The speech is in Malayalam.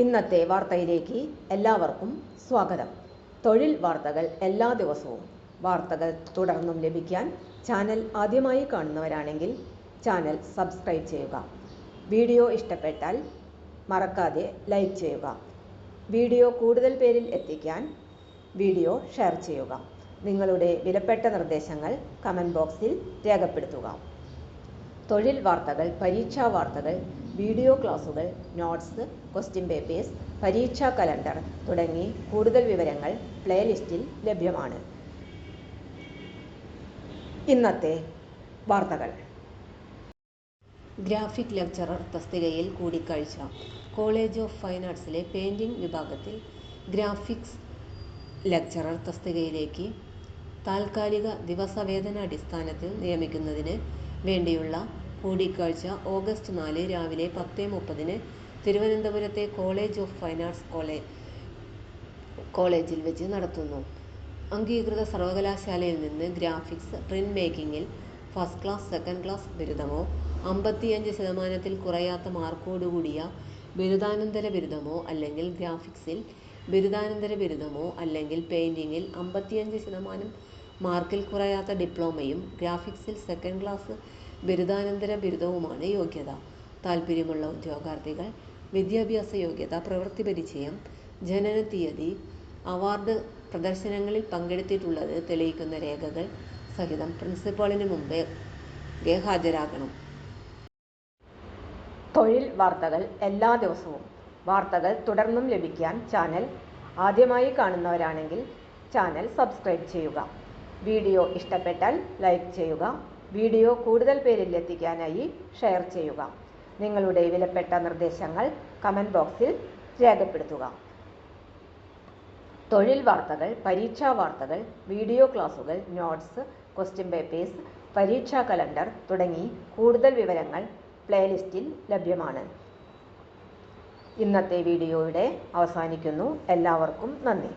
ഇന്നത്തെ വാർത്തയിലേക്ക് എല്ലാവർക്കും സ്വാഗതം. തൊഴിൽ വാർത്തകൾ എല്ലാ ദിവസവും വാർത്തകൾ തുടർന്നും ലഭിക്കാൻ ചാനൽ ആദ്യമായി കാണുന്നവരാണെങ്കിൽ ചാനൽ സബ്സ്ക്രൈബ് ചെയ്യുക. വീഡിയോ ഇഷ്ടപ്പെട്ടാൽ മറക്കാതെ ലൈക്ക് ചെയ്യുക. വീഡിയോ കൂടുതൽ പേരിൽ എത്തിക്കാൻ വീഡിയോ ഷെയർ ചെയ്യുക. നിങ്ങളുടെ വിലപ്പെട്ട നിർദ്ദേശങ്ങൾ കമൻറ്റ് ബോക്സിൽ രേഖപ്പെടുത്തുക. തൊഴിൽ വാർത്തകൾ, പരീക്ഷാ വാർത്തകൾ, വീഡിയോ ക്ലാസുകൾ, നോട്ട്സ്, ക്വസ്റ്റ്യൻ പേപ്പേഴ്സ്, പരീക്ഷാ കലണ്ടർ തുടങ്ങി കൂടുതൽ വിവരങ്ങൾ പ്ലേലിസ്റ്റിൽ ലഭ്യമാണ്. ഇന്നത്തെ വാർത്തകൾ. ഗ്രാഫിക് ലെക്ചറർ തസ്തികയിൽ കൂടിക്കാഴ്ച. കോളേജ് ഓഫ് ഫൈൻ ആർട്സിലെ പെയിന്റിംഗ് വിഭാഗത്തിൽ ഗ്രാഫിക്സ് ലെക്ചറർ തസ്തികയിലേക്ക് താൽക്കാലിക ദിവസവേതനാടിസ്ഥാനത്തിൽ നിയമിക്കുന്നതിന് വേണ്ടിയുള്ള കൂടിക്കാഴ്ച ഓഗസ്റ്റ് 4 രാവിലെ 10:30 തിരുവനന്തപുരത്തെ കോളേജ് ഓഫ് ഫൈൻ ആർട്സ് കോളേജിൽ വെച്ച് നടത്തുന്നു. അംഗീകൃത സർവകലാശാലയിൽ നിന്ന് ഗ്രാഫിക്സ് പ്രിന്റ് മേക്കിങ്ങിൽ ഫസ്റ്റ് ക്ലാസ്, സെക്കൻഡ് ക്ലാസ് ബിരുദമോ 55% കുറയാത്ത മാർക്കോടുകൂടിയ ബിരുദാനന്തര ബിരുദമോ അല്ലെങ്കിൽ ഗ്രാഫിക്സിൽ ബിരുദാനന്തര ബിരുദമോ അല്ലെങ്കിൽ പെയിന്റിങ്ങിൽ 55% മാർക്കിൽ കുറയാത്ത ഡിപ്ലോമയും ഗ്രാഫിക്സിൽ സെക്കൻഡ് ക്ലാസ് ബിരുദാനന്തര ബിരുദവുമാണ് യോഗ്യത. താൽപ്പര്യമുള്ള ഉദ്യോഗാർത്ഥികൾ വിദ്യാഭ്യാസ യോഗ്യത, പ്രവൃത്തി പരിചയം, ജനനത്തീയതി, അവാർഡ് പ്രദർശനങ്ങളിൽ പങ്കെടുത്തിട്ടുള്ളത് തെളിയിക്കുന്ന രേഖകൾ സഹിതം പ്രിൻസിപ്പാളിന് മുമ്പേ ഹാജരാകണം. തൊഴിൽ വാർത്തകൾ എല്ലാ ദിവസവും വാർത്തകൾ തുടർന്നും ലഭിക്കാൻ ചാനൽ ആദ്യമായി കാണുന്നവരാണെങ്കിൽ ചാനൽ സബ്സ്ക്രൈബ് ചെയ്യുക. വീഡിയോ ഇഷ്ടപ്പെട്ടാൽ ലൈക്ക് ചെയ്യുക. വീഡിയോ കൂടുതൽ പേരിൽ എത്തിക്കാനായി ഷെയർ ചെയ്യുക. നിങ്ങളുടെ വിലപ്പെട്ട നിർദ്ദേശങ്ങൾ കമൻറ്റ് ബോക്സിൽ രേഖപ്പെടുത്തുക. തൊഴിൽ വാർത്തകൾ, പരീക്ഷാ വാർത്തകൾ, വീഡിയോ ക്ലാസുകൾ, നോട്ട്സ്, ക്വസ്റ്റ്യൻ പേപ്പേഴ്സ്, പരീക്ഷാ കലണ്ടർ തുടങ്ങി കൂടുതൽ വിവരങ്ങൾ പ്ലേലിസ്റ്റിൽ ലഭ്യമാണ്. ഇന്നത്തെ വീഡിയോയുടെ അവസാനിക്കുന്നു. എല്ലാവർക്കും നന്ദി.